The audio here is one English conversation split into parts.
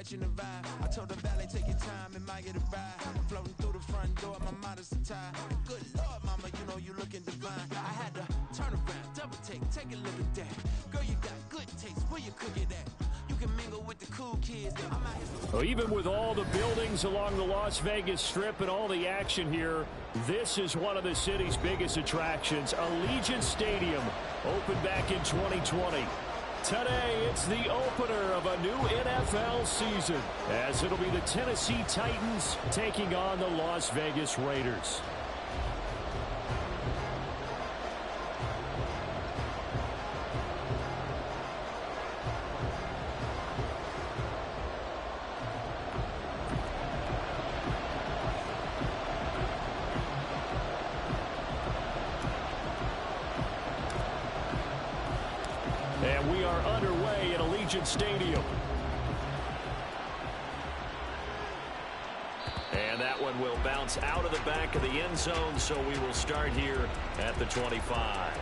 catching the vibe. I told the valet, take your time, admire the ride. Floating through the front door, my mind is a tie. Good Lord, mama, you know you looking divine. I had to turn around, double take a look at that. Girl, you got good taste, where you cook it at? You can mingle with the cool kids. Well, even with all the buildings along the Las Vegas Strip and all the action here, this is one of the city's biggest attractions. Allegiant Stadium opened back in 2020. Today, it's the opener of a new NFL season, as it'll be the Tennessee Titans taking on the Las Vegas Raiders. And we are underway at Allegiant Stadium. And that one will bounce out of the back of the end zone, so we will start here at the 25.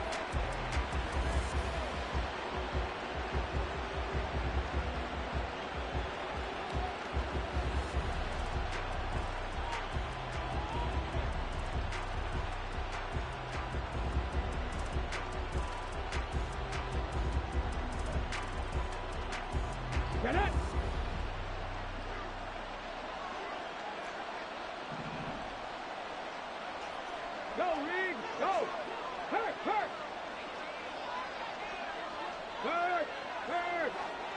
Get it! Go, Reed! Go! Hurt! Hurt! Hurt! Hurt!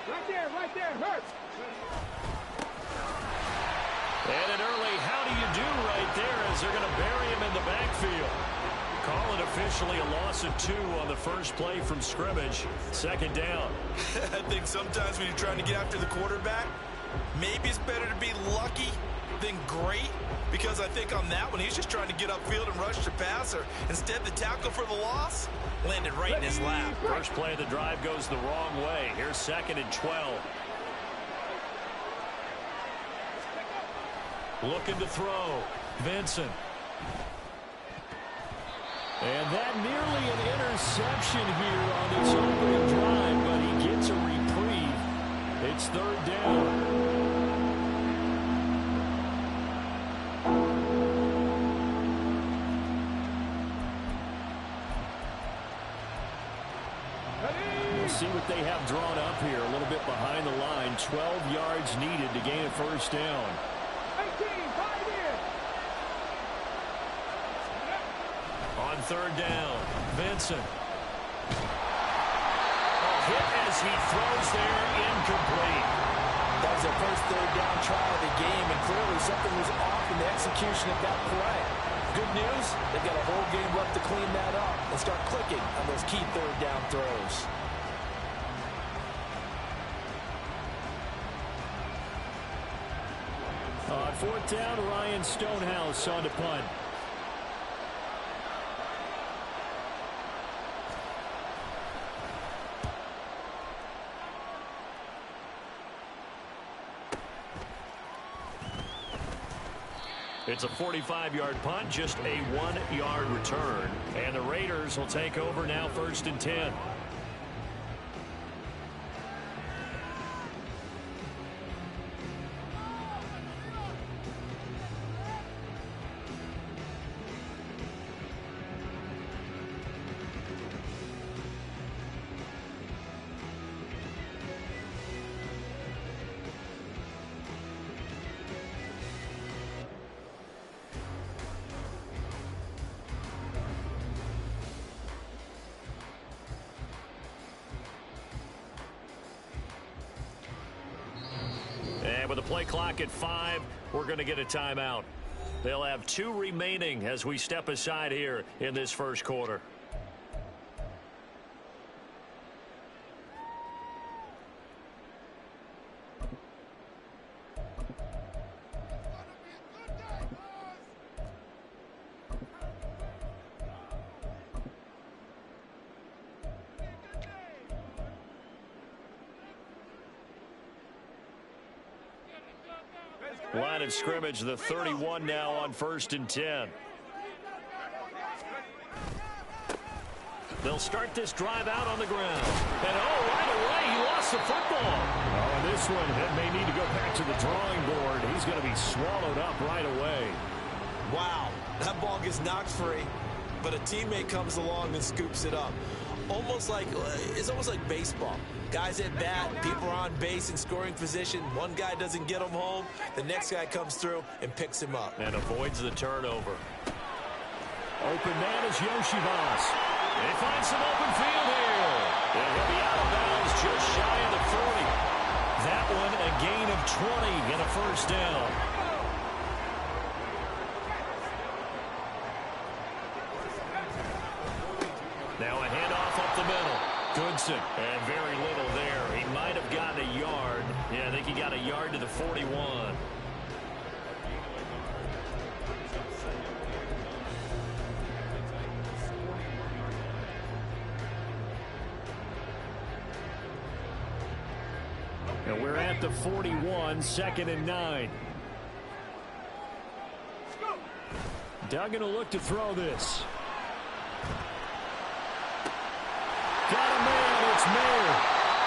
Right there! Hurt! And an early how do you do right there as they're going to bury him in the backfield. Call it officially a loss of 2 on the first play from scrimmage. Second down. I think sometimes when you're trying to get after the quarterback, maybe it's better to be lucky than great, because I think on that one, he's just trying to get upfield and rush the passer. Instead, the tackle for the loss landed right in his lap. First play of the drive goes the wrong way. Here's 2nd and 12. Looking to throw. Vincent. And that nearly an interception here on this opening drive, but he gets a reprieve. It's 3rd down. We'll see what they have drawn up here. A little bit behind the line. 12 yards needed to gain a first down. 18, 5 in. On 3rd down, Vincent. A hit as he throws there, incomplete. That was their first 3rd down try of the game, and clearly something was off in the execution of that play. Good news, they've got a whole game left to clean that up and start clicking on those key 3rd down throws. On 4th down, Ryan Stonehouse on to punt. It's a 45-yard punt, just a 1-yard return. And the Raiders will take over now, 1st and 10. And with the play clock at 5, we're going to get a timeout. They'll have 2 remaining as we step aside here in this first quarter. Line of scrimmage, the 31 now on 1st and 10. They'll start this drive out on the ground. And right away, he lost gets the football. Oh, and this one may need to go back to the drawing board. He's going to be swallowed up right away. Wow, that ball gets knocked free, but a teammate comes along and scoops it up. It's almost like baseball. Guys at bat, people are on base in scoring position. One guy doesn't get him home. The next guy comes through and picks him up. And avoids the turnover. Open man is Yoshibas. They find some open field here. And he'll be out of bounds just shy of the 40. That one a gain of 20 and a first down. Now a handoff up the middle. Goodson, and very little there. He might have gotten a yard. Yeah, I think he got a yard to the 41. And we're at the 41, 2nd and 9. Duggan will look to throw this. Got a man, it's Mayer.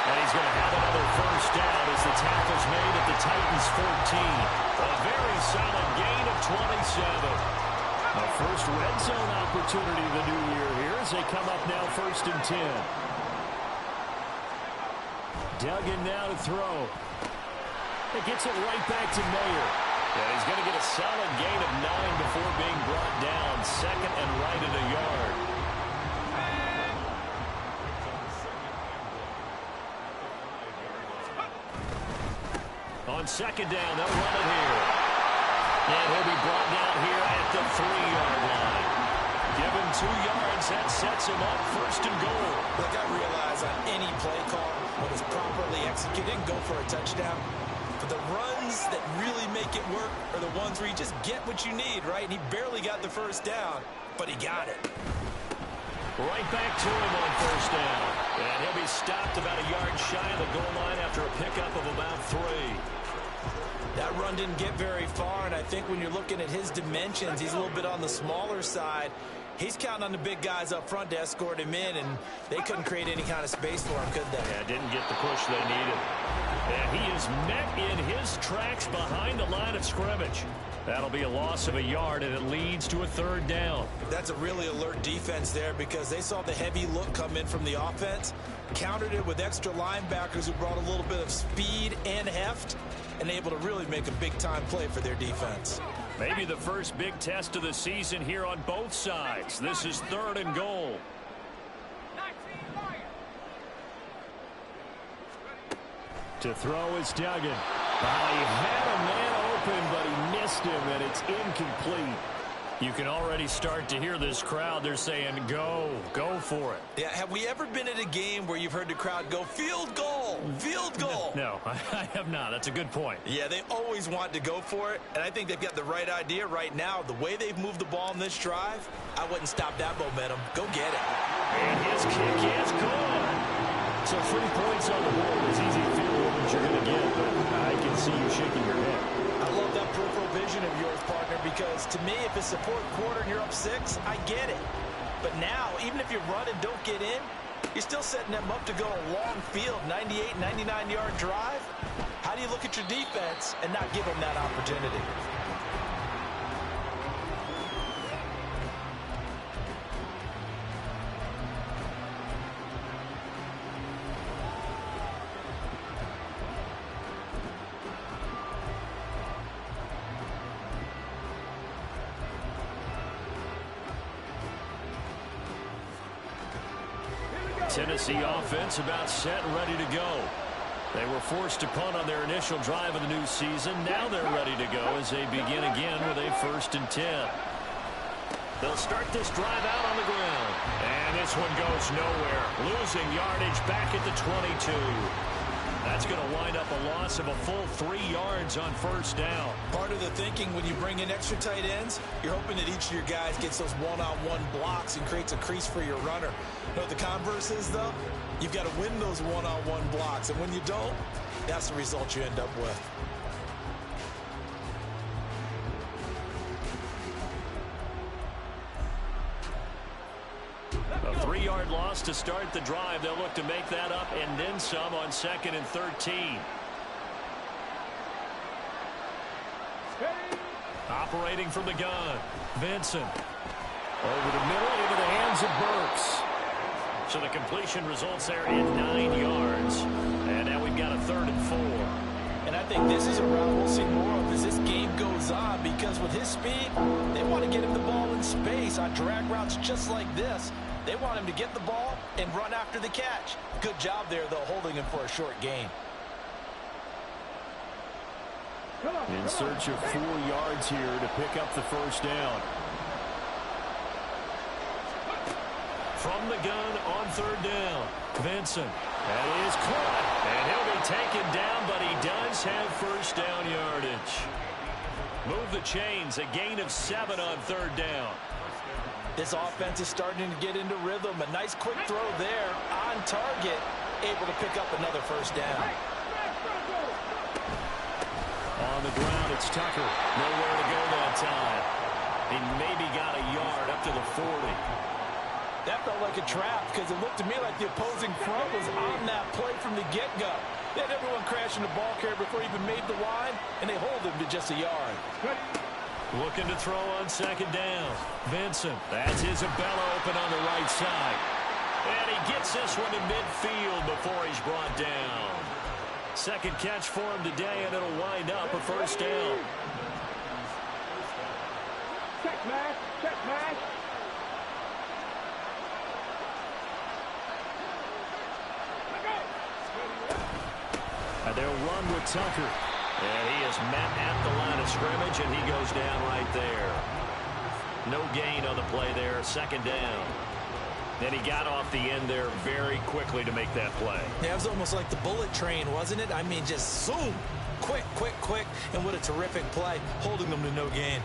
And he's going to have another first down as the tackle's made at the Titans' 14. A very solid gain of 27. A first red zone opportunity of the new year here as they come up now 1st and 10. Duggan now to throw. It gets it right back to Mayer. And he's going to get a solid gain of 9 before being brought down. 2nd and right at a yard. On 2nd down, they'll run it here. And he'll be brought down here at the 3-yard line. Given 2 yards, that sets him up 1st and goal. Look, I realize on any play call, when it's properly executed, go for a touchdown. But the runs that really make it work are the ones where you just get what you need, right? And he barely got the first down, but he got it. Right back to him on 1st down. And he'll be stopped about a yard shy of the goal line after a pickup of about 3. That run didn't get very far, and I think when you're looking at his dimensions, he's a little bit on the smaller side. He's counting on the big guys up front to escort him in, and they couldn't create any kind of space for him, could they? Yeah, didn't get the push they needed. And he is met in his tracks behind the line of scrimmage. That'll be a loss of a yard, and it leads to a 3rd down. That's a really alert defense there because they saw the heavy look come in from the offense, countered it with extra linebackers who brought a little bit of speed and heft, and able to really make a big-time play for their defense. Maybe the first big test of the season here on both sides. This is 3rd and goal. To throw is Duggan. He had a man open, but he missed him, and it's incomplete. You can already start to hear this crowd. They're saying, go for it. Yeah, have we ever been at a game where you've heard the crowd go, field goal, field goal? No, I have not. That's a good point. Yeah, they always want to go for it, and I think they've got the right idea right now. The way they've moved the ball in this drive, I wouldn't stop that momentum. Go get it. And his kick is good. So 3 points on the board. It's easy to feel what you're going to get, but I can see you shaking your head. I love that peripheral vision of yours, partner, because to me, if it's the 4th quarter and you're up 6, I get it. But now, even if you run and don't get in, you're still setting them up to go a long field, 98, 99-yard drive. How do you look at your defense and not give them that opportunity? Tennessee offense about set and ready to go. They were forced to punt on their initial drive of the new season. Now they're ready to go as they begin again with a 1st and 10. They'll start this drive out on the ground. And this one goes nowhere. Losing yardage back at the 22. That's going to wind up a loss of a full 3 yards on 1st down. Part of the thinking when you bring in extra tight ends, you're hoping that each of your guys gets those one-on-one blocks and creates a crease for your runner. You know what the converse is, though? You've got to win those one-on-one blocks, and when you don't, that's the result you end up with. A 3-yard yard loss to start the drive. They'll look to make that up and then some on 2nd and 13. Operating from the gun, Vincent. Over the middle into the hands of Burks. So the completion results there in 9 yards. And now we've got a 3rd and 4. And I think this is a route we'll see more of as this game goes on, because with his speed, they want to get him the ball in space on drag routes just like this. They want him to get the ball and run after the catch. Good job there, though, holding him for a short gain. In search of 4 yards here to pick up the first down. From the gun on 3rd down, Vincent. That is caught, and he'll be taken down, but he does have first down yardage. Move the chains, a gain of 7 on 3rd down. This offense is starting to get into rhythm. A nice quick throw there on target, able to pick up another first down. On the ground, it's Tucker. Nowhere to go that time. He maybe got a yard up to the 40. That felt like a trap, because it looked to me like the opposing front was on that play from the get-go. They had everyone crashing the ball carrier before he even made the line, and they hold him to just a yard. Looking to throw on 2nd down. Vincent, that's Isabella open on the right side. And he gets this one to midfield before he's brought down. 2nd catch for him today, and it'll wind up a first down. Check match, check match. And they'll run with Tucker. And he is met at the line of scrimmage, and he goes down right there. No gain on the play there, 2nd down. Then he got off the end there very quickly to make that play. Yeah, it was almost like the bullet train, wasn't it? I mean, just zoom. Quick, quick, quick. And what a terrific play, holding them to no gain.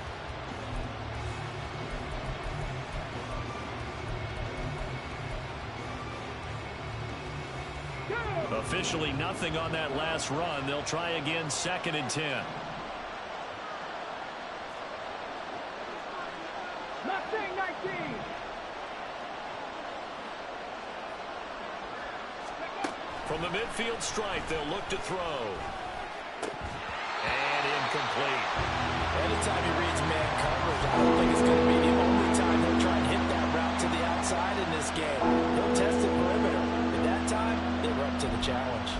Officially nothing on that last run. They'll try again, 2nd and 10. Nothing, 19. From the midfield stripe, they'll look to throw. And incomplete. Anytime he reads man coverage, I don't think it's going to be the only time he'll try and hit that route to the outside in this game. He'll test the perimeter. At that time, they were up to the challenge.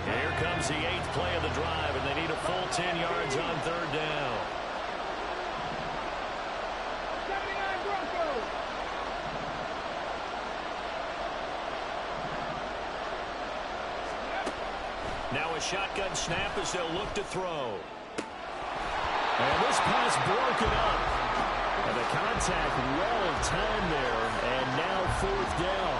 Here comes the 8th play of the drive, and they need a full 10 yards on 3rd down. 79 Broncos. Now a shotgun snap as they'll look to throw. And this pass broken up. And the contact well timed there, and now 4th down.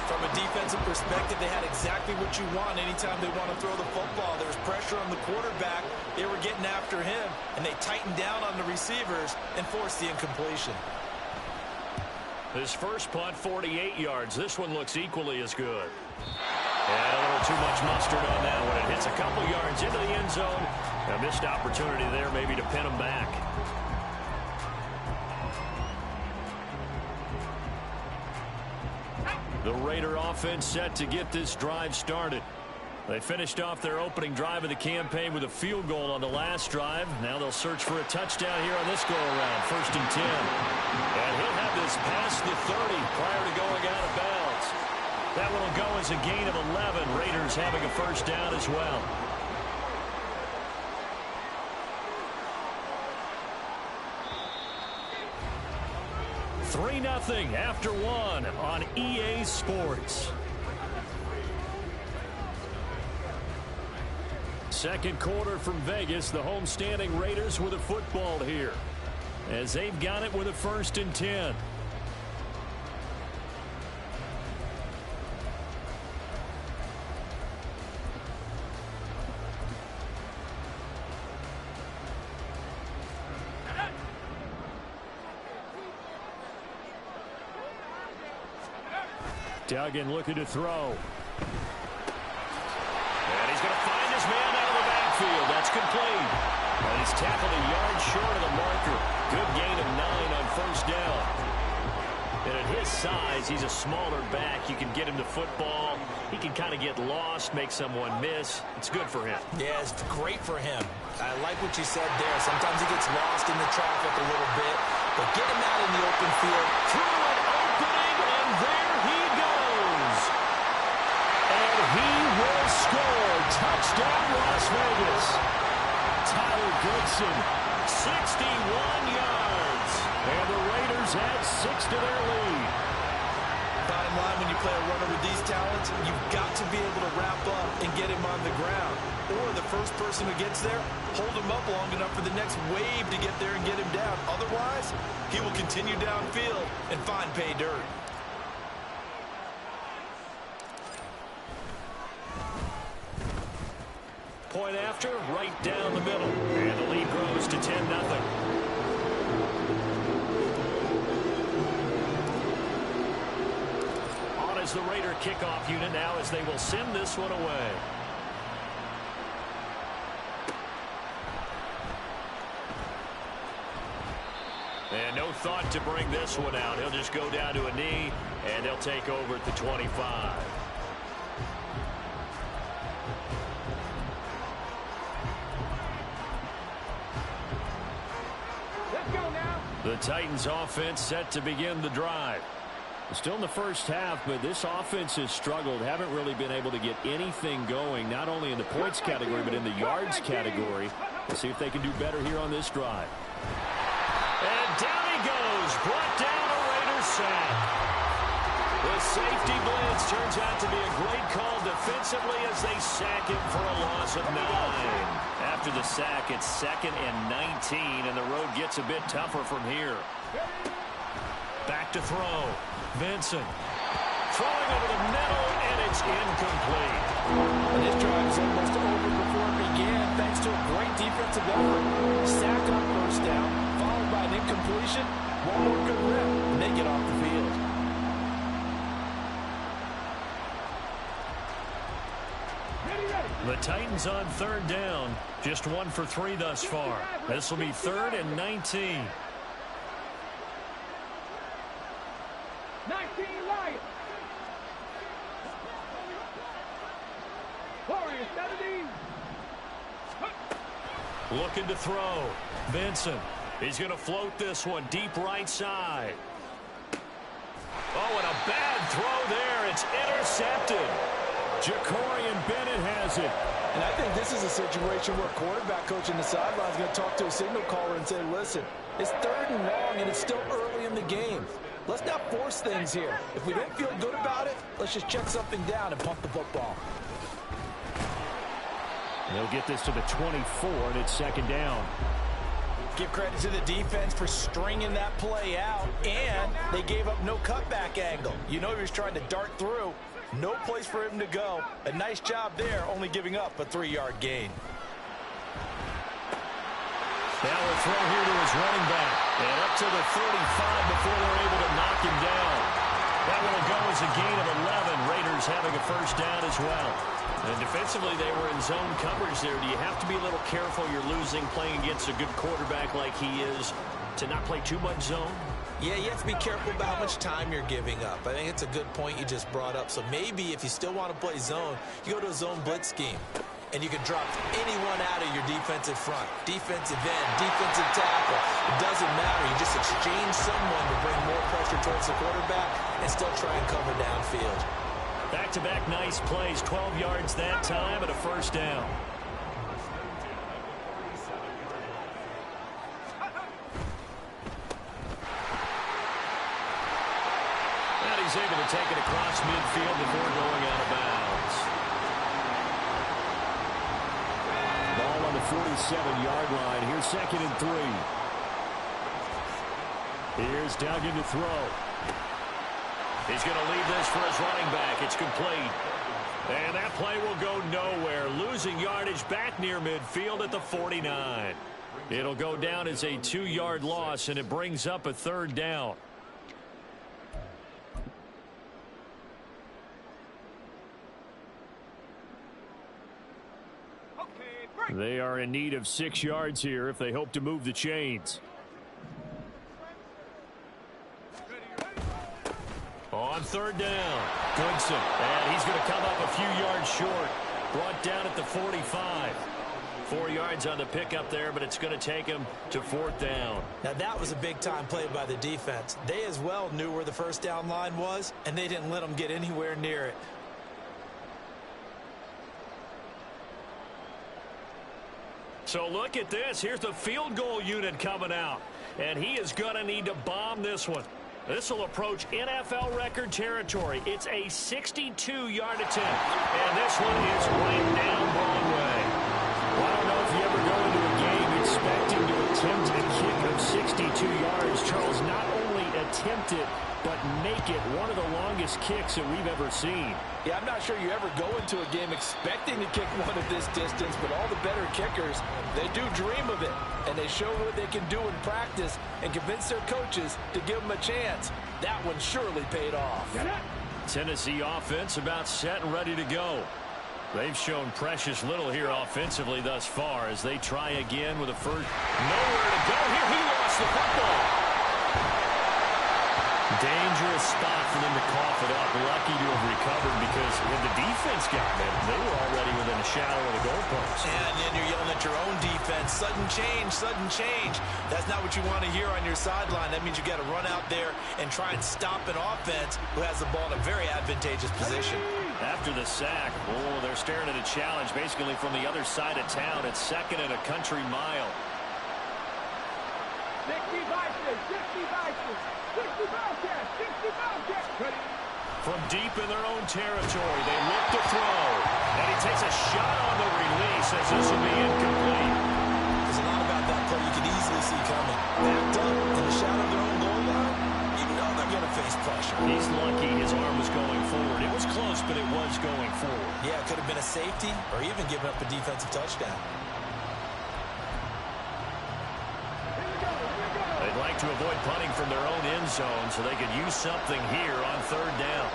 From a defensive perspective, they had exactly what you want anytime they want to throw the football. There was pressure on the quarterback. They were getting after him, and they tightened down on the receivers and forced the incompletion. This first punt, 48 yards. This one looks equally as good. And a little too much mustard on that one. It hits a couple yards into the end zone. A missed opportunity there maybe to pin them back. The Raider offense set to get this drive started. They finished off their opening drive of the campaign with a field goal on the last drive. Now they'll search for a touchdown here on this go-around. 1st and 10. And he'll have this past the 30 prior to going out of bounds. That one will go as a gain of 11. Raiders having a first down as well. $3-0 after 1 on EA Sports. Second quarter from Vegas. The homestanding Raiders with a football here, as they've got it with a 1st and 10. Duggan looking to throw. And he's going to find his man out of the backfield. That's complete. And he's tackled a yard short of the marker. Good gain of 9 on first down. And at his size, he's a smaller back. You can get him the football. He can kind of get lost, make someone miss. It's good for him. Yeah, it's great for him. I like what you said there. Sometimes he gets lost in the traffic a little bit, but get him out in the open field. Through an opening, and there he goes. And he will score. Touchdown, Las Vegas. Tyler Goodson, 61 yards. And the Raiders add 6 to their lead. Bottom line, when you play a runner with these talents, you've got to be able to wrap up and get him on the ground. Or the first person who gets there, hold him up long enough for the next wave to get there and get him down. Otherwise, he will continue downfield and find pay dirt. Point after, right down the middle. And the lead grows to 10-0. On is the Raider kickoff unit now as they will send this one away. And no thought to bring this one out. He'll just go down to a knee, and they'll take over at the 25. The Titans offense set to begin the drive. Still in the first half, but this offense has struggled. Haven't really been able to get anything going, not only in the points category, but in the yards category. Let's see if they can do better here on this drive. And down he goes. Brought down a Raiders sack. The safety blitz turns out to be a great call defensively as they sack him for a loss of 9. After the sack, it's 2nd and 19, and the road gets a bit tougher from here. Back to throw. Vincent throwing over the middle, and it's incomplete. And this drive is almost over before it began, thanks to a great defensive effort. Sack on first down, followed by an incompletion. One more good rip, and they get off the field. The Titans on 3rd down. Just 1 for 3 thus far. This will be 3rd and 19. 19 Lions. Warriors 17. Looking to throw. Vincent. He's going to float this one deep right side. Oh, and a bad throw there. It's intercepted. Ja'Cory Bennett has it. And I think this is a situation where quarterback coach in the sideline is going to talk to a signal caller and say, listen, it's 3rd and long, and it's still early in the game. Let's not force things here. If we don't feel good about it, let's just check something down and pump the football. They'll get this to the 24, and it's 2nd down. Give credit to the defense for stringing that play out, and they gave up no cutback angle. You know he was trying to dart through. No place for him to go. A nice job there, only giving up a 3-yard gain. Now a throw here to his running back. And up to the 35 before they're able to knock him down. That one will go as a gain of 11. Raiders having a first down as well. And defensively, they were in zone coverage there. Do you have to be a little careful? You're losing, playing against a good quarterback like he is, to not play too much zone? Yeah, you have to be careful about how much time you're giving up. I think it's a good point you just brought up. So maybe if you still want to play zone, you go to a zone blitz scheme. And you can drop anyone out of your defensive front. Defensive end, defensive tackle. It doesn't matter. You just exchange someone to bring more pressure towards the quarterback and still try and cover downfield. Back-to-back nice plays. 12 yards that time and a first down. And he's able to take it across midfield before going out of bounds. Ball on the 47-yard line. Here's 2nd and 3. Here's Duggan to throw. He's going to leave this for his running back. It's complete. And that play will go nowhere. Losing yardage back near midfield at the 49. It'll go down as a 2-yard loss, and it brings up a 3rd down. They are in need of 6 yards here if they hope to move the chains. On third down, Goodson, and he's going to come up a few yards short. Brought down at the 45. 4 yards on the pickup there, but it's going to take him to fourth down. Now that was a big-time play by the defense. They as well knew where the first down line was, and they didn't let them get anywhere near it. So look at this. Here's the field goal unit coming out, and he is going to need to bomb this one. This will approach NFL record territory. It's a 62-yard attempt, and this one is right down Broadway. Well, I don't know if you ever go into a game expecting to attempt a kick of 62 yards. Charles, not only attempt it, but make it one of the longest kicks that we've ever seen. Yeah, I'm not sure you ever go into a game expecting to kick one of this distance, but all the better kickers, they do dream of it, and they show what they can do in practice and convince their coaches to give them a chance. That one surely paid off. Tennessee offense about set and ready to go. They've shown precious little here offensively thus far as they try again with a first. Nowhere to go here. He lost the football. Dangerous spot for them to cough it up. Lucky to have recovered because when the defense got them, they were already within a shadow of the goalpost. And then you're yelling at your own defense. Sudden change, sudden change. That's not what you want to hear on your sideline. That means you got to run out there and try and stop an offense who has the ball in a very advantageous position. After the sack, they're staring at a challenge basically from the other side of town. It's second and a country mile. 60 Vikings, 60 Vikings, 60 Bobcats, 60 Bobcats. From deep in their own territory, they look to throw. And he takes a shot on the release as this will be incomplete. There's a lot about that play you can easily see coming. Backed up in the shadow of their own goal line, you know they're going to face pressure. He's lucky his arm was going forward. It was close, but it was going forward. Yeah, it could have been a safety or even given up a defensive touchdown. They'd like to avoid punting from their own end zone so they could use something here on third down.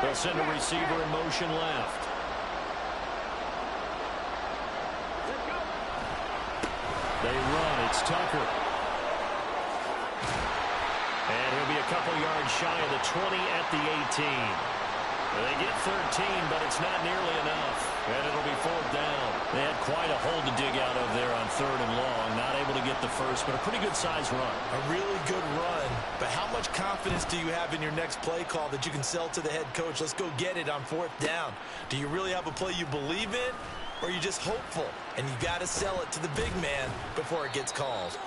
They'll send a receiver in motion left. They run. It's Tucker. And he'll be a couple yards shy of the 20 at the 18. They get 13, but it's not nearly enough. And it'll be fourth down. They had quite a hole to dig out of there on third and long. Not able to get the first, but a pretty good-sized run. A really good run. But how much confidence do you have in your next play call that you can sell to the head coach? Let's go get it on fourth down. Do you really have a play you believe in? Or are you just hopeful? And you got to sell it to the big man before it gets called.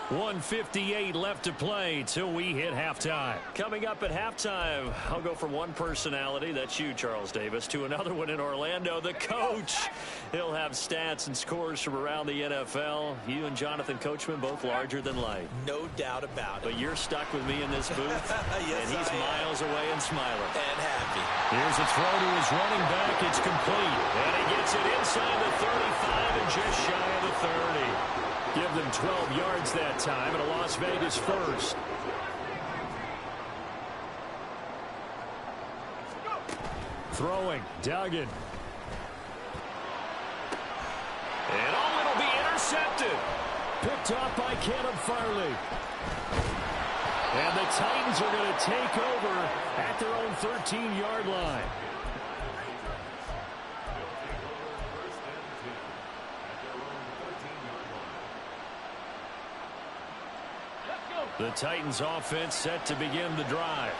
1:58 left to play till we hit halftime. Coming up at halftime, I'll go from one personality, that's you, Charles Davis, to another one in Orlando, the coach. He'll have stats and scores from around the NFL. You and Jonathan Coachman both larger than life. No doubt about it. But you're stuck with me in this booth, yes, and he's miles away and smiling. And happy. Here's a throw to his running back. It's complete. And he gets it inside the 35 and just shy of the 30. Give them 12 yards that time and a Las Vegas first. Throwing, Duggan. And it'll be intercepted. Picked off by Caleb Farley. And the Titans are going to take over at their own 13-yard line. The Titans offense set to begin the drive.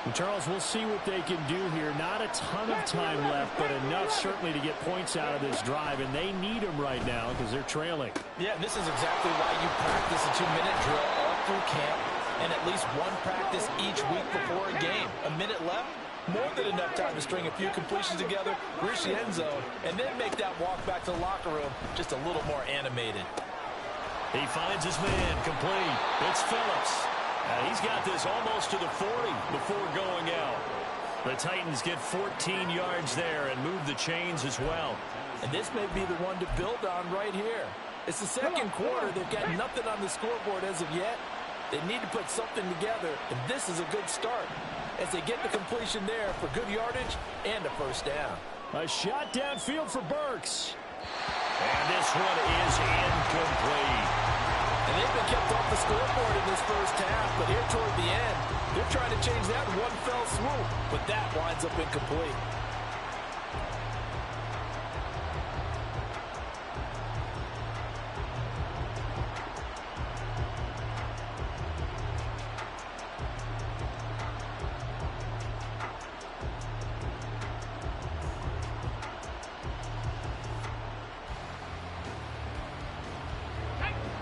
And Charles, we'll see what they can do here. Not a ton of time left, but enough certainly to get points out of this drive, and they need them right now because they're trailing. Yeah, this is exactly why you practice a 2-minute drill all through camp and at least one practice each week before a game. A minute left, more than enough time to string a few completions together, reach the end zone, and then make that walk back to the locker room just a little more animated. He finds his man, complete. It's Phillips. He's got this almost to the 40 before going out. The Titans get 14 yards there and move the chains as well. And this may be the one to build on right here. It's the second quarter. They've got nothing on the scoreboard as of yet. They need to put something together, and this is a good start as they get the completion there for good yardage and a first down. A shot downfield for Burks. And this one is incomplete. And they've been kept off the scoreboard in this first half, but here toward the end, they're trying to change that in one fell swoop, but that winds up incomplete.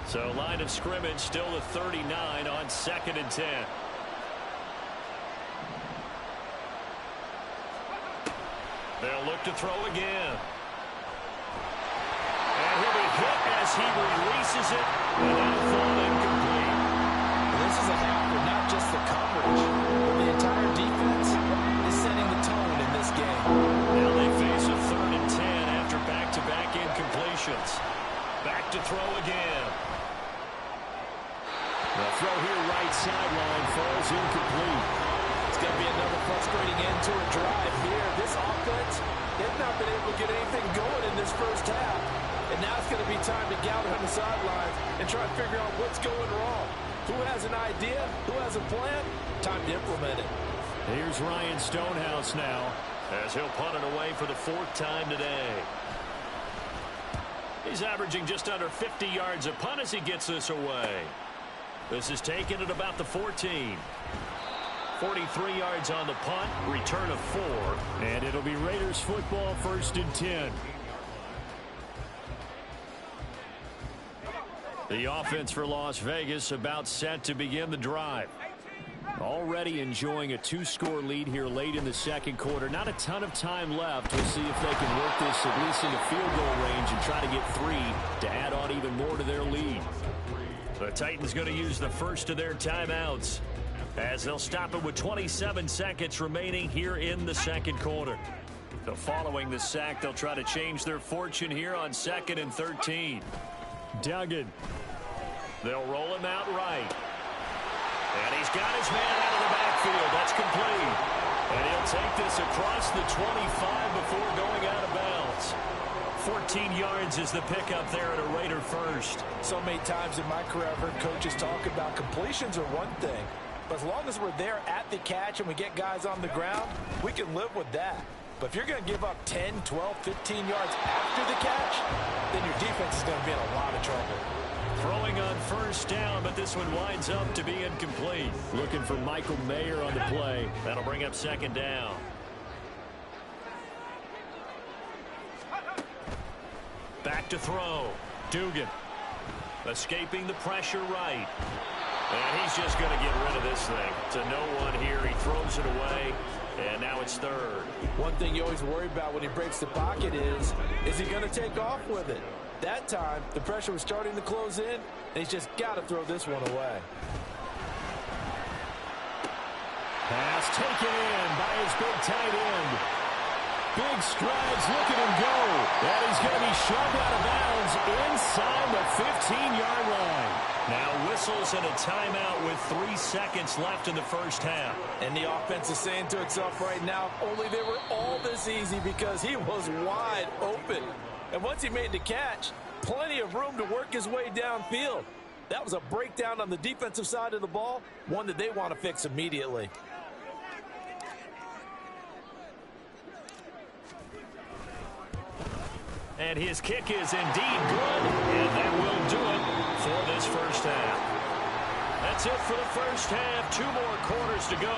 So line of scrimmage still the 39 on 2nd and 10. They'll look to throw again. And he'll be hit as he releases it. And that'll fall incomplete. This is a half where not just the coverage, but the entire defense is setting the tone in this game. Now they face a 3rd and 10 after back-to-back incompletions. Back to throw again. The throw here right sideline falls incomplete. It's going to be another frustrating end to a drive here. This offense, they've not been able to get anything going in this first half. And now it's going to be time to gather on the sidelines and try to figure out what's going wrong. Who has an idea? Who has a plan? Time to implement it. Here's Ryan Stonehouse now as he'll punt it away for the 4th time today. He's averaging just under 50 yards a punt as he gets this away. This is taken at about the 14. 43 yards on the punt, return of 4. And it'll be Raiders football, 1st and 10. The offense for Las Vegas about set to begin the drive. Already enjoying a 2-score lead here late in the 2nd quarter. Not a ton of time left. We'll see if they can work this at least into field goal range and try to get 3 to add on even more to their lead. The Titans going to use the first of their timeouts as they'll stop it with 27 seconds remaining here in the 2nd quarter. So following the sack, they'll try to change their fortune here on 2nd and 13. Duggan. They'll roll him out right. And he's got his man out of the backfield. That's complete. And he'll take this across the 25 before going out of bounds. 14 yards is the pickup there at a Raider first. So many times in my career, I've heard coaches talk about completions are one thing. But as long as we're there at the catch and we get guys on the ground, we can live with that. But if you're going to give up 10, 12, 15 yards after the catch, then your defense is going to be in a lot of trouble. Throwing on 1st down, but this one winds up to be incomplete. Looking for Michael Mayer on the play. That'll bring up 2nd down. Back to throw. Dugan. Escaping the pressure right. And he's just going to get rid of this thing. To no one here. He throws it away. And now it's 3rd. One thing you always worry about when he breaks the pocket is he going to take off with it? That time, the pressure was starting to close in, and he's just got to throw this one away. Pass taken in by his big tight end. Big strides, look at him go. And he's going to be shoved out of bounds inside the 15-yard line. Now whistles and a timeout with 3 seconds left in the first half. And the offense is saying to itself right now, only they were all this easy because he was wide open. And once he made the catch, plenty of room to work his way downfield. That was a breakdown on the defensive side of the ball, one that they want to fix immediately. And his kick is indeed good, and that will do it for this first half. That's it for the first half. 2 more quarters to go.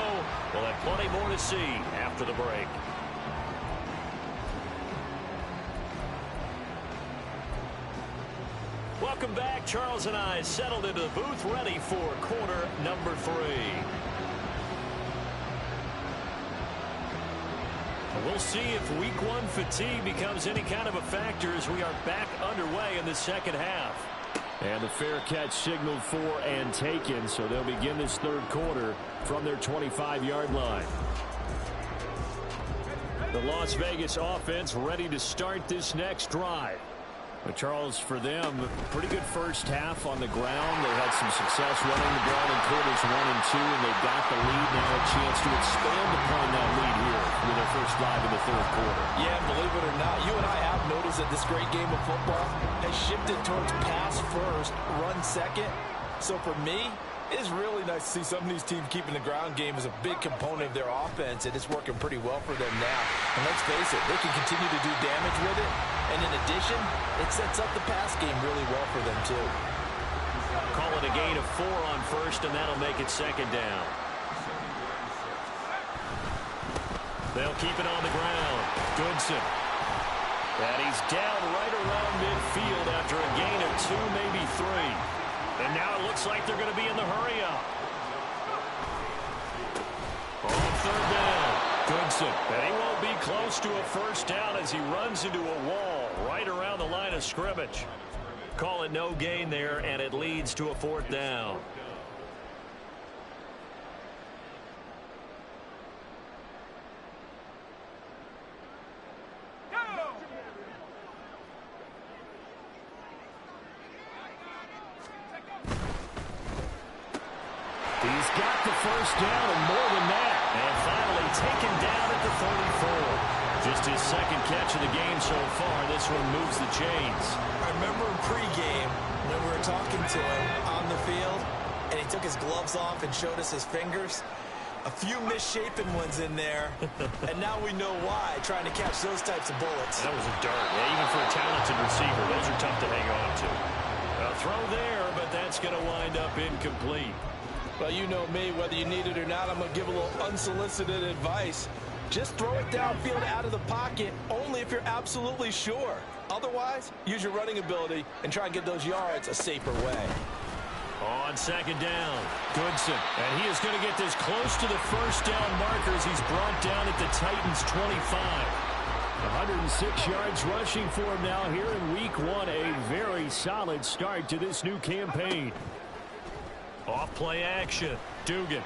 We'll have plenty more to see after the break. Welcome back. Charles and I settled into the booth ready for quarter number 3. We'll see if week 1 fatigue becomes any kind of a factor as we are back underway in the second half. And the fair catch signaled for and taken, so they'll begin this 3rd quarter from their 25-yard line. The Las Vegas offense ready to start this next drive. But Charles, for them, pretty good first half on the ground. They had some success running the ball in quarters 1 and 2, and they've got the lead now, a chance to expand upon that lead here with their first drive in the third quarter. Yeah, believe it or not, you and I have noticed that this great game of football has shifted towards pass first, run second. So for me, it is really nice to see some of these teams keeping the ground game as a big component of their offense, and it's working pretty well for them now. And let's face it, they can continue to do damage with it. And in addition, it sets up the pass game really well for them, too. Call it a gain of 4 on first, and that'll make it second down. They'll keep it on the ground. Goodson. And he's down right around midfield after a gain of 2, maybe 3. And now it looks like they're going to be in the hurry-up. On third down, Goodson. And he won't be close to a first down as he runs into a wall right around the line of scrimmage. Call it no gain there, and it leads to a fourth down. He's got the first down and more than that. And finally taken down at the 34. Just his second catch of the game so far. This one moves the chains. I remember in pregame when we were talking to him on the field, and he took his gloves off and showed us his fingers. A few misshapen ones in there, and now we know why, trying to catch those types of bullets. That was a dart. Yeah, even for a talented receiver, those are tough to hang on to. A throw there, but that's going to wind up incomplete. Well, you know me, whether you need it or not, I'm going to give a little unsolicited advice. Just throw it downfield out of the pocket, only if you're absolutely sure. Otherwise, use your running ability and try and get those yards a safer way. On second down, Goodson. And he is going to get this close to the first down markers. He's brought down at the Titans' 25. 106 yards rushing for him now here in week 1. A very solid start to this new campaign. Off play action. Dugan.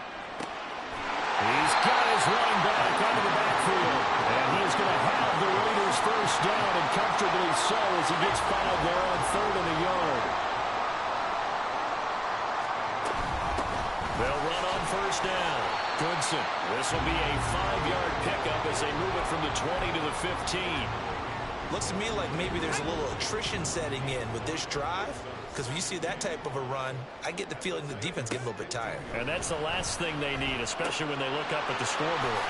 He's got his running back out of the backfield. And he is going to have the Raiders first down, and comfortably so as he gets fouled there on 3rd and a yard. They'll run on first down. Goodson. This will be a 5-yard pickup as they move it from the 20 to the 15. Looks to me like maybe there's a little attrition setting in with this drive, because when you see that type of a run, I get the feeling the defense gets a little bit tired. And that's the last thing they need, especially when they look up at the scoreboard.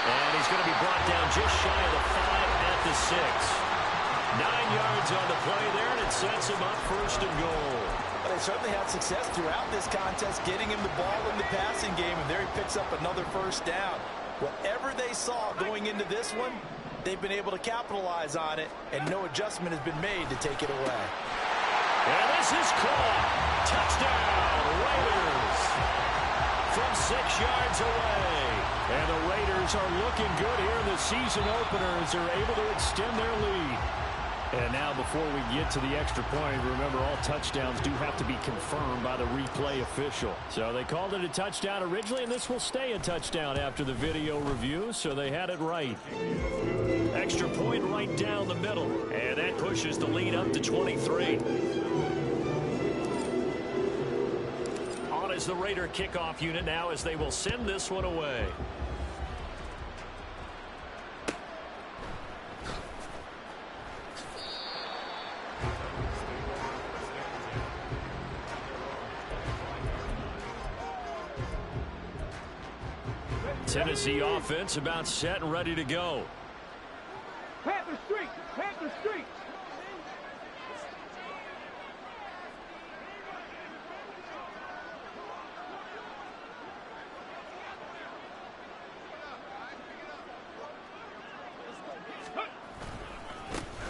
And he's going to be brought down just shy of the 5 at the 6. 9 yards on the play there, and it sets him up first and goal. Well, they certainly had success throughout this contest, getting him the ball in the passing game, and there he picks up another first down. Whatever they saw going into this one, they've been able to capitalize on it, and no adjustment has been made to take it away. And this is caught. Touchdown, Raiders. From 6 yards away. And the Raiders are looking good here in the season opener as they're able to extend their lead. And now before we get to the extra point, remember all touchdowns do have to be confirmed by the replay official. So they called it a touchdown originally, and this will stay a touchdown after the video review, so they had it right. Extra point right down the middle, and that pushes the lead up to 23. On is the Raider kickoff unit now as they will send this one away. Tennessee offense about set and ready to go. Panther Street! Panther Street!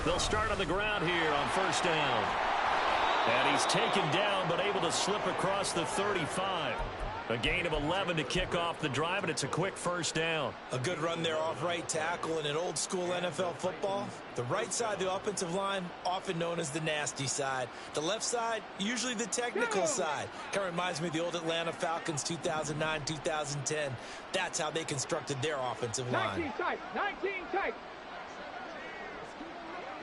They'll start on the ground here on first down. And he's taken down but able to slip across the 35. A gain of 11 to kick off the drive, and it's a quick first down. A good run there off right tackle in an old school NFL football. The right side of the offensive line, often known as the nasty side. The left side, usually the technical side. Kind of reminds me of the old Atlanta Falcons 2009, 2010. That's how they constructed their offensive line. 19 tight! 19 tight!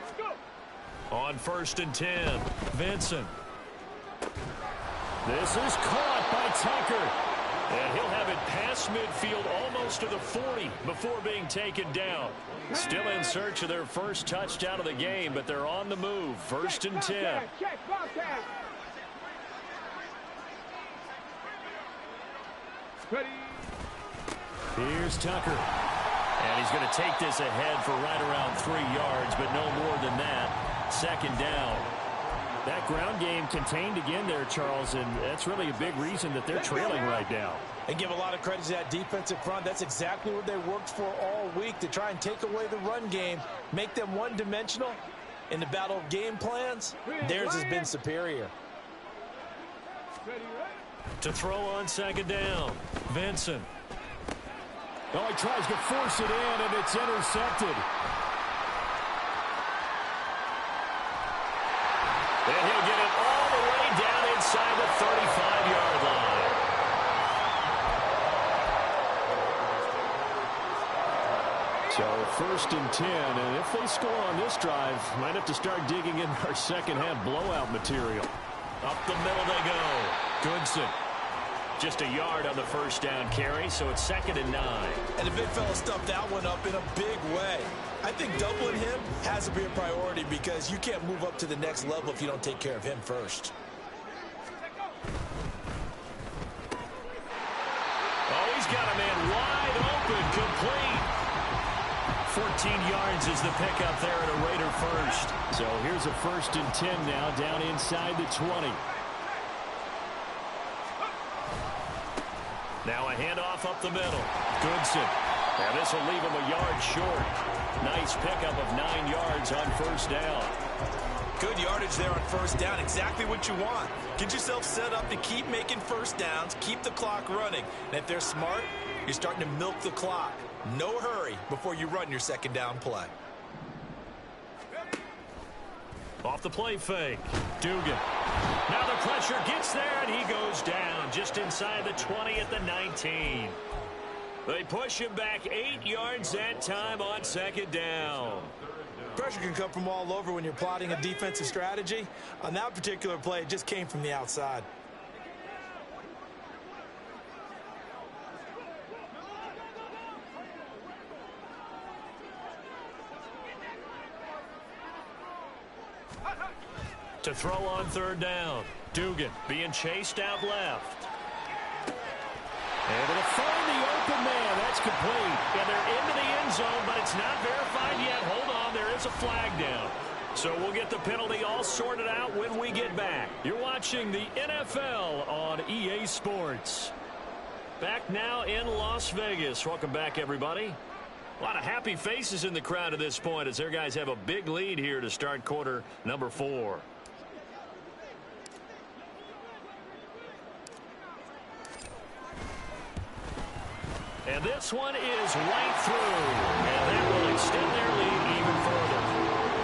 Let's go! On 1st and 10, Vincent. This is caught by Tucker. And he'll have it past midfield almost to the 40 before being taken down. Still in search of their first touchdown of the game, but they're on the move. 1st and 10. Here's Tucker. And he's going to take this ahead for right around 3 yards, but no more than that. 2nd down. That ground game contained again there, Charles, and that's really a big reason that they're trailing right now. And give a lot of credit to that defensive front. That's exactly what they worked for all week, to try and take away the run game, make them one-dimensional. In the battle of game plans, theirs has been superior. To throw on 2nd down, Vincent. Oh, he tries to force it in, and it's intercepted. And he'll get it all the way down inside the 35-yard line. So 1st and 10, and if they score on this drive, might have to start digging in our second-half blowout material. Up the middle they go. Goodson. Just a yard on the 1st down carry, so it's 2nd and 9. And the big fella stuffed that one up in a big way. I think doubling him has to be a priority because you can't move up to the next level if you don't take care of him first. Oh, he's got a man wide open, complete. 14 yards is the pickup there at a Raider first. So here's a 1st and 10 now, down inside the 20. Now a handoff up the middle. Goodson. Now this will leave him a yard short. Nice pickup of 9 yards on 1st down. Good yardage there on 1st down. Exactly what you want. Get yourself set up to keep making 1st downs, keep the clock running. And if they're smart, you're starting to milk the clock. No hurry before you run your 2nd down play. Off the play fake. Dugan. Now the pressure gets there, and he goes down just inside the 20 at the 19. They push him back 8 yards that time on 2nd down. Pressure can come from all over when you're plotting a defensive strategy. On that particular play, it just came from the outside. To throw on 3rd down. Dugan being chased out left. Able to find the open man. That's complete. And they're into the end zone, but it's not verified yet. Hold on, there is a flag down. So we'll get the penalty all sorted out when we get back. You're watching the NFL on EA Sports. Back now in Las Vegas. Welcome back, everybody. A lot of happy faces in the crowd at this point as their guys have a big lead here to start quarter number 4. And this one is right through. And that will extend their lead even further.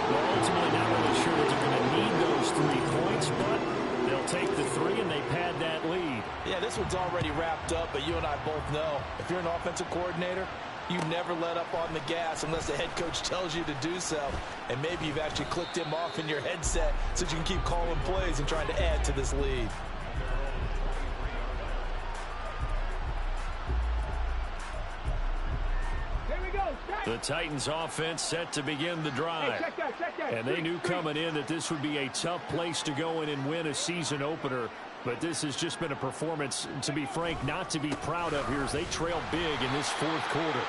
Well, ultimately not really sure that they're going to need those 3 points, but they'll take the 3 and they pad that lead. Yeah, this one's already wrapped up, but you and I both know if you're an offensive coordinator, you never let up on the gas unless the head coach tells you to do so. And maybe you've actually clicked him off in your headset so you can keep calling plays and trying to add to this lead. The Titans offense set to begin the drive. Hey, check that. And they knew coming in that this would be a tough place to go in and win a season opener. But this has just been a performance, to be frank, not to be proud of here as they trail big in this 4th quarter.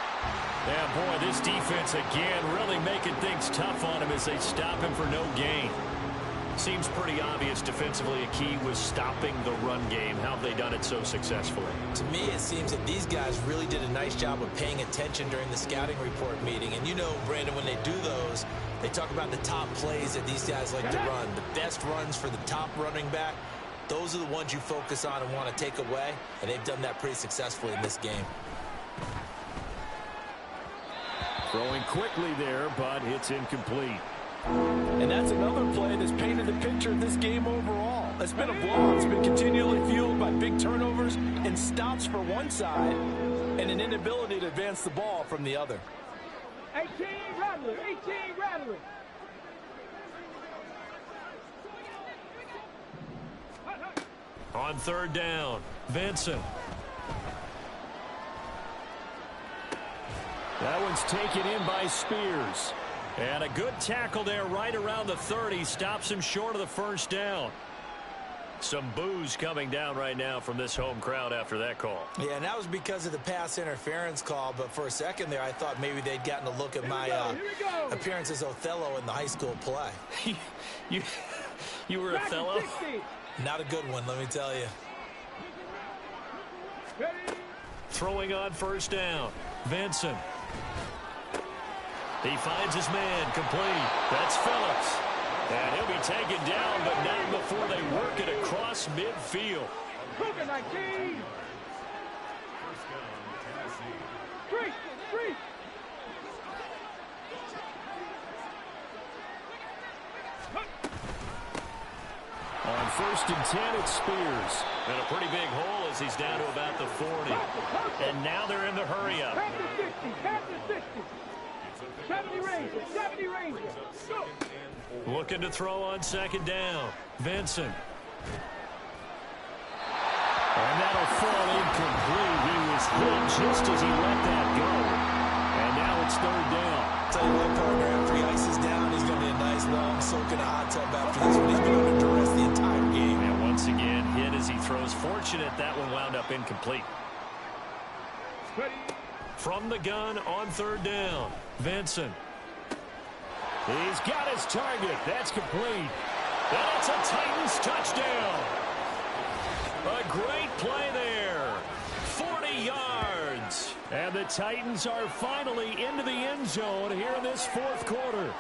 Yeah, boy, this defense again really making things tough on him as they stop him for no gain. Seems pretty obvious defensively a key was stopping the run game. How have they done it so successfully? To me, it seems that these guys really did a nice job of paying attention during the scouting report meeting. And you know, Brandon, when they do those, they talk about the top plays that these guys like to run. The best runs for the top running back, those are the ones you focus on and want to take away. And they've done that pretty successfully in this game. Throwing quickly there, but it's incomplete. And that's another play that's painted the picture of this game overall. It's been a blowout. It's been continually fueled by big turnovers and stops for one side and an inability to advance the ball from the other. 18 Rattler. On third down, Vincent. That one's taken in by Spears. And a good tackle there right around the 30. Stops him short of the first down. Some boos coming down right now from this home crowd after that call. Yeah, and that was because of the pass interference call. But for a second there, I thought maybe they'd gotten a look at my appearance as Othello in the high school play. You were Othello? Not a good one, let me tell you. Throwing on first down, Vincent. He finds his man, complete. That's Phillips. And he'll be taken down, but not before they work it across midfield. Cougar 19. Three. On first and 10, it's Spears. And a pretty big hole as he's down to about the 40. And now they're in the hurry-up. Pass to 60. 70 Rangers. Go. Looking to throw on second down. Vincent. And that'll fall incomplete. He was hit just as he let that go. And now it's third down. Tell you what, partner, after he ices down, he's going to be a nice long soak in a hot tub after this one. He's been under duress the entire game. And once again, hit as he throws. Fortunate that one wound up incomplete. From the gun on third down, Vincent. He's got his target. That's complete. That's a Titans touchdown. A great play there. 40 yards. And the Titans are finally into the end zone here in this fourth quarter.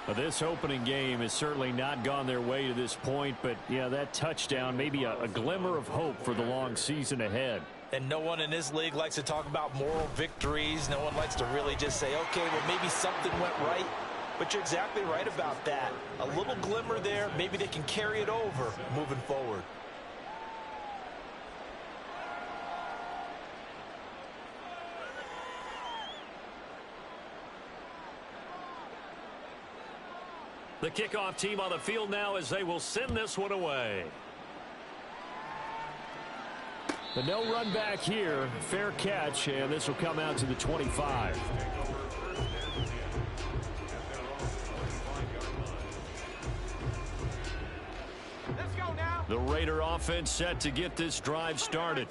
But this opening game has certainly not gone their way to this point. But, yeah, that touchdown, maybe a glimmer of hope for the long season ahead. And no one in this league likes to talk about moral victories. No one likes to really just say, okay, well, maybe something went right. But you're exactly right about that. A little glimmer there. Maybe they can carry it over moving forward. The kickoff team on the field now as they will send this one away. The no run back here. Fair catch, and this will come out to the 25. The Raider offense set to get this drive started.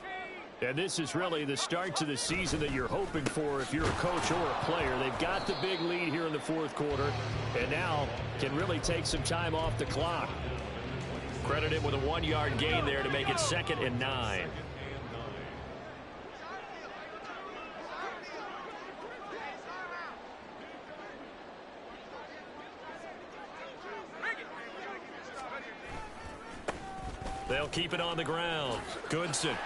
And this is really the start to the season that you're hoping for if you're a coach or a player. They've got the big lead here in the fourth quarter, and now can really take some time off the clock. Credit him with a 1-yard gain there to make it 2nd and 9. They'll keep it on the ground. Goodson.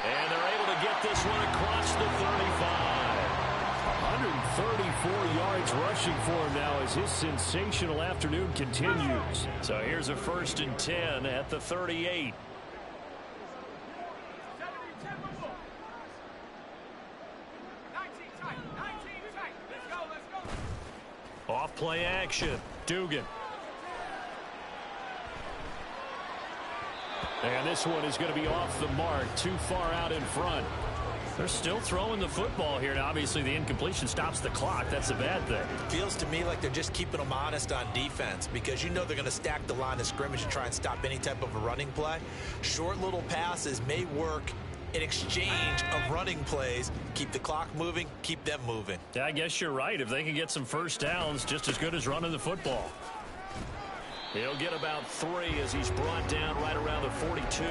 And they're able to get this one across the 35. 134 yards rushing for him now as his sensational afternoon continues. So here's a 1st and 10 at the 38. Off play action. Dugan. And this one is going to be off the mark, too far out in front. They're still throwing the football here. Now, obviously, the incompletion stops the clock. That's a bad thing. Feels to me like they're just keeping them honest on defense because you know they're going to stack the line of scrimmage and try and stop any type of a running play. Short little passes may work in exchange of running plays. Keep the clock moving, keep them moving. Yeah, I guess you're right. If they can get some first downs, just as good as running the football. He'll get about 3 as he's brought down right around the 42.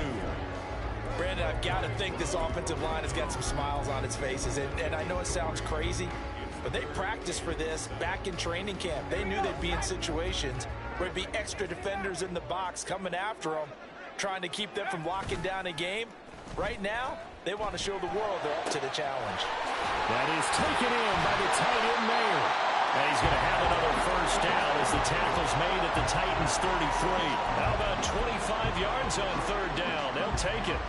Brandon, I've got to think this offensive line has got some smiles on its faces. And I know it sounds crazy, but they practiced for this back in training camp. They knew they'd be in situations where there'd be extra defenders in the box coming after them, trying to keep them from locking down a game. Right now, they want to show the world they're up to the challenge. That is taken in by the tight end Mayer. And he's going to have another first down as the tackle's made at the Titans 33. How about 25 yards on third down? They'll take it.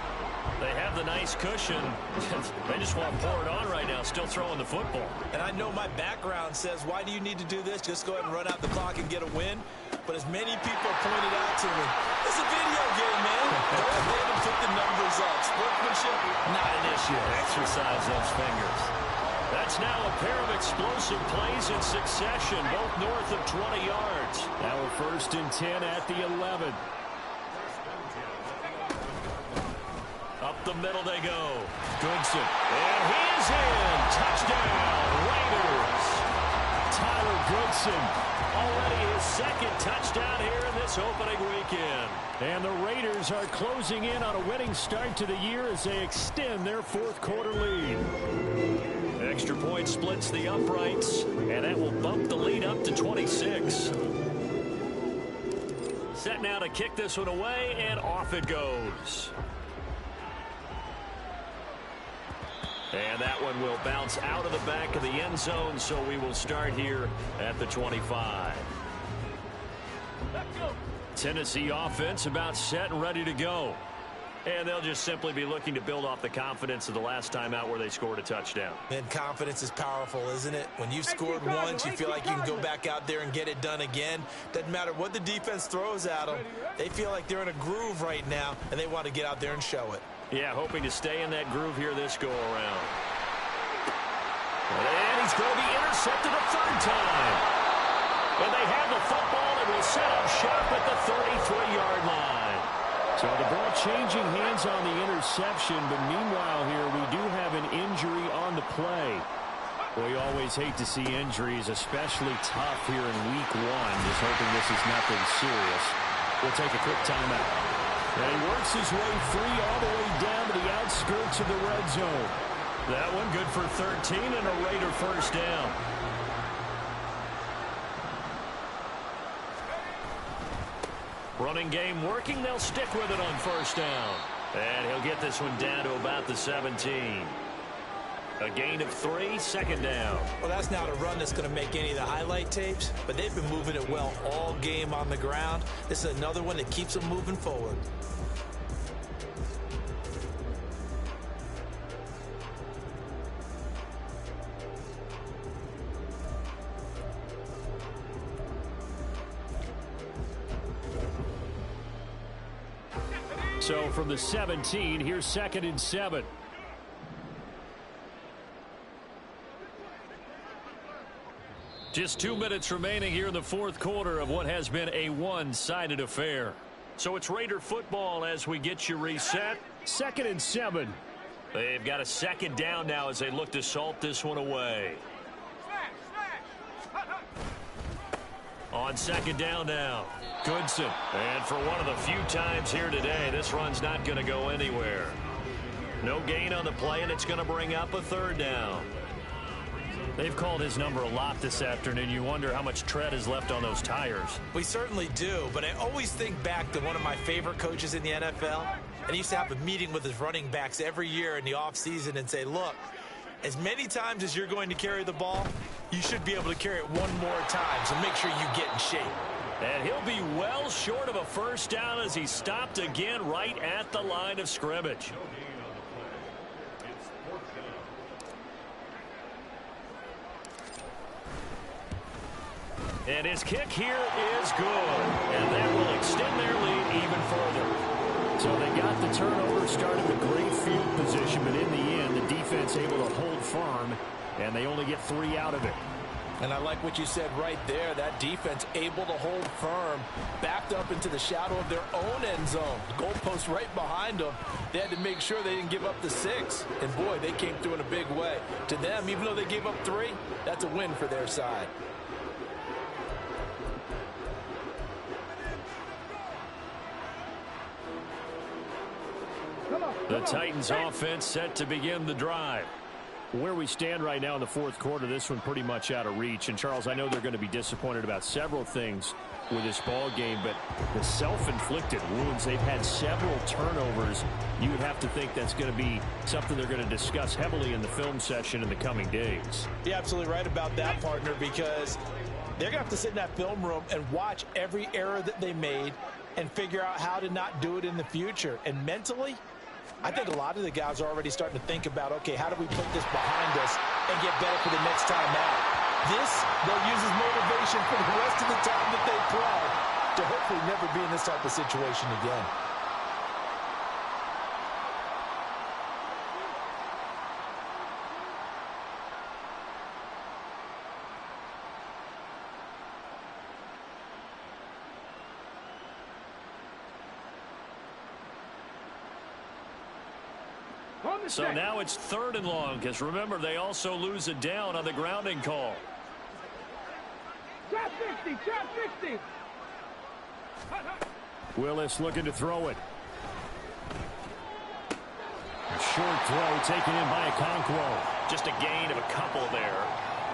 They have the nice cushion. They just want to pour it on right now, still throwing the football. And I know my background says, why do you need to do this? Just go ahead and run out the clock and get a win. But as many people pointed out to me, it's a video game, man. Go ahead and put the numbers up. Sportsmanship, not an issue. Exercise those fingers. That's now a pair of explosive plays in succession, both north of 20 yards. Now a 1st and 10 at the 11. Up the middle they go. Goodson. And he is in. Touchdown, Raiders. Tyler Goodson. Already his 2nd touchdown here in this opening weekend. And the Raiders are closing in on a winning start to the year as they extend their 4th quarter lead. Extra point splits the uprights, and that will bump the lead up to 26. Set now to kick this one away, and off it goes. And that one will bounce out of the back of the end zone, so we will start here at the 25. Tennessee offense about set and ready to go. And they'll just simply be looking to build off the confidence of the last time out where they scored a touchdown. And confidence is powerful, isn't it? When you've scored once, you feel like you can go back out there and get it done again. Doesn't matter what the defense throws at them. They feel like they're in a groove right now, and they want to get out there and show it. Yeah, hoping to stay in that groove here this go-around. And he's going to be intercepted a 3rd time. And they have the football and will set up shop at the 33-yard line. So the ball changing hands on the interception, but meanwhile here we do have an injury on the play. We always hate to see injuries, especially tough here in week 1. Just hoping this is nothing serious. We'll take a quick timeout. And he works his way free all the way down to the outskirts of the red zone. That one good for 13 and a Raider 1st down. Running game working. They'll stick with it on 1st down. And he'll get this one down to about the 17. A gain of 3, 2nd down. Well, that's not a run that's going to make any of the highlight tapes, but they've been moving it well all game on the ground. This is another one that keeps them moving forward. So from the 17, here's 2nd and 7. Just 2 minutes remaining here in the 4th quarter of what has been a one-sided affair. So it's Raider football as we get you reset. 2nd and 7. They've got a 2nd down now as they look to salt this one away. On 2nd down now, Goodson. And for one of the few times here today, this run's not going to go anywhere. No gain on the play, and it's going to bring up a 3rd down. They've called his number a lot this afternoon. You wonder how much tread is left on those tires. We certainly do, but I always think back to one of my favorite coaches in the NFL. And he used to have a meeting with his running backs every year in the offseason and say, look, as many times as you're going to carry the ball, you should be able to carry it one more time, so make sure you get in shape. And he'll be well short of a 1st down as he stopped again right at the line of scrimmage. And his kick here is good. And that will extend their lead even further. So they got the turnover, started with great field position, but in the end, the defense able to hold firm, and they only get 3 out of it. And I like what you said right there. That defense able to hold firm, backed up into the shadow of their own end zone. The goalpost right behind them. They had to make sure they didn't give up the 6. And, boy, they came through in a big way. To them, even though they gave up 3, that's a win for their side. The Titans offense set to begin the drive. Where we stand right now in the 4th quarter, this one pretty much out of reach. And, Charles, I know they're going to be disappointed about several things with this ball game, but the self-inflicted wounds, they've had several turnovers. You would have to think that's going to be something they're going to discuss heavily in the film session in the coming days. You're absolutely right about that, partner, because they're going to have to sit in that film room and watch every error that they made and figure out how to not do it in the future. And mentally, I think a lot of the guys are already starting to think about, okay, how do we put this behind us and get better for the next time out? This, they'll use as motivation for the rest of the time that they play to hopefully never be in this type of situation again. So now it's 3rd and long, because remember, they also lose it down on the grounding call. Trap 50, trap 50. Willis looking to throw it. Short throw taken in by Okonkwo. Just a gain of a couple there.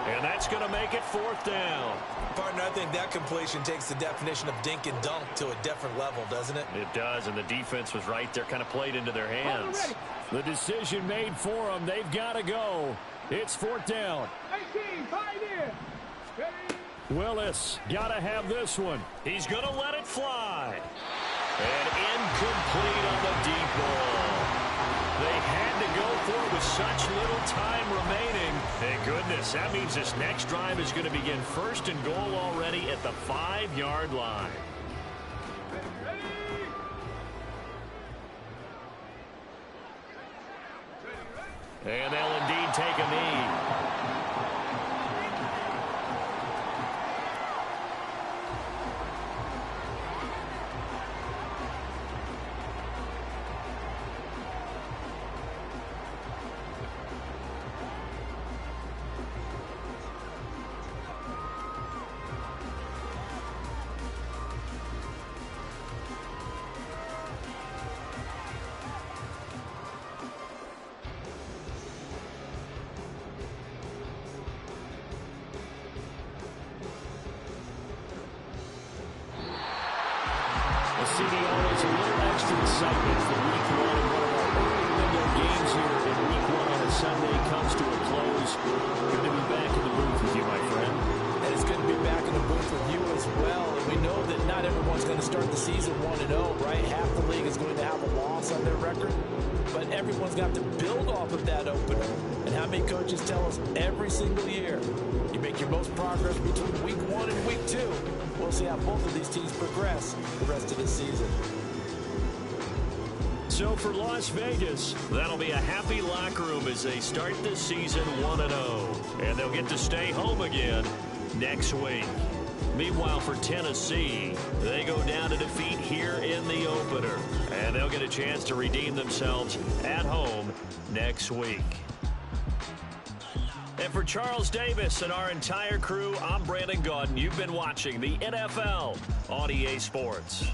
And that's going to make it 4th down. Partner, I think that completion takes the definition of dink and dunk to a different level, doesn't it? It does, and the defense was right there, kind of played into their hands. The decision made for them. They've got to go. It's 4th down. 18, pioneer. Willis got to have this one. He's going to let it fly. And incomplete on the deep ball. They had to go for it with such little time remaining. Thank goodness. That means this next drive is going to begin 1st and goal already at the 5-yard line. And they'll indeed take a knee. CDO is a little extra excitement for week 1, and one of our early window games here in week 1 on a Sunday comes to a close. Good to be back in the booth with you, my friend. And it's good to be back in the booth with you as well. And we know that not everyone's going to start the season 1-0, right? Half the league is going to have a loss on their record. But everyone's got to build off of that opener. And how many coaches tell us every single year, you make your most progress between week 1 and week 2. We'll see how both of these teams progress the rest of the season. So for Las Vegas, that'll be a happy locker room as they start this season 1-0. And they'll get to stay home again next week. Meanwhile, for Tennessee, they go down to defeat here in the opener. And they'll get a chance to redeem themselves at home next week. And for Charles Davis and our entire crew, I'm Brandon Gaudin. You've been watching the NFL on EA Sports.